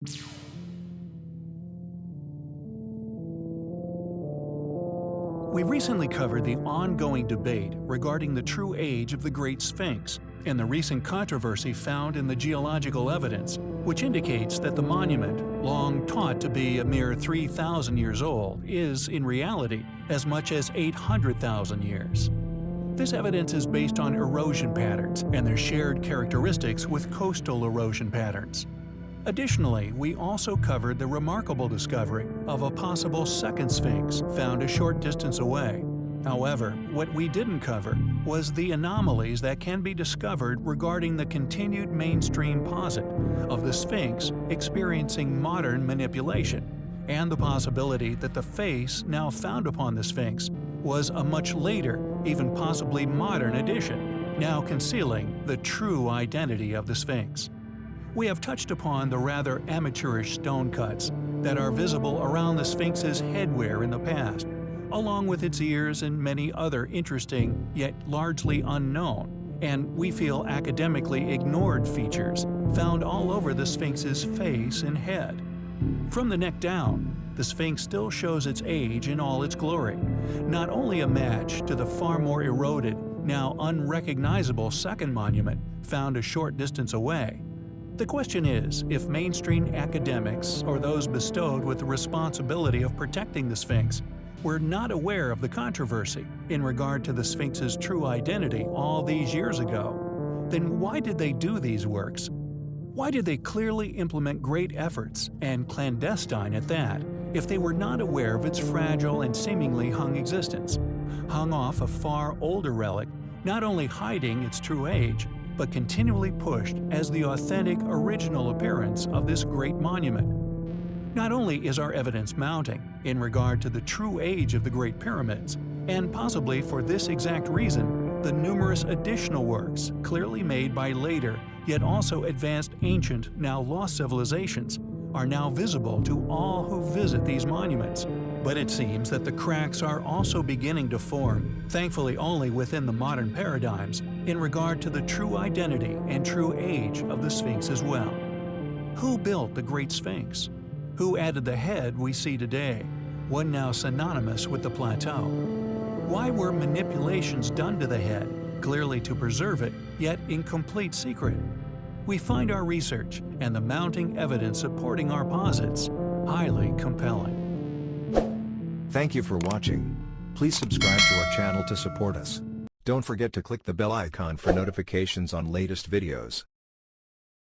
We recently covered the ongoing debate regarding the true age of the Great Sphinx and the recent controversy found in the geological evidence, which indicates that the monument, long taught to be a mere 3,000 years old, is, in reality, as much as 800,000 years. This evidence is based on erosion patterns and their shared characteristics with coastal erosion patterns. Additionally, we also covered the remarkable discovery of a possible second Sphinx found a short distance away. However, what we didn't cover was the anomalies that can be discovered regarding the continued mainstream posit of the Sphinx experiencing modern manipulation, and the possibility that the face now found upon the Sphinx was a much later, even possibly modern addition, now concealing the true identity of the Sphinx. We have touched upon the rather amateurish stone cuts that are visible around the Sphinx's headwear in the past, along with its ears and many other interesting yet largely unknown, and we feel academically ignored features found all over the Sphinx's face and head. From the neck down, the Sphinx still shows its age in all its glory, not only a match to the far more eroded, now unrecognizable second monument found a short distance away. The question is if mainstream academics, or those bestowed with the responsibility of protecting the Sphinx, were not aware of the controversy in regard to the Sphinx's true identity all these years ago, then why did they do these works? Why did they clearly implement great efforts, and clandestine at that, if they were not aware of its fragile and seemingly hung existence, hung off a far older relic, not only hiding its true age, but continually pushed as the authentic original appearance of this great monument? Not only is our evidence mounting in regard to the true age of the Great Pyramids, and possibly for this exact reason, the numerous additional works clearly made by later, yet also advanced ancient, now lost civilizations, are now visible to all who visit these monuments. But it seems that the cracks are also beginning to form, thankfully only within the modern paradigms, in regard to the true identity and true age of the Sphinx as well. Who built the Great Sphinx? Who added the head we see today, one now synonymous with the plateau? Why were manipulations done to the head, clearly to preserve it, yet in complete secret? We find our research and the mounting evidence supporting our posits highly compelling. Thank you for watching. Please subscribe to our channel to support us. Don't forget to click the bell icon for notifications on latest videos.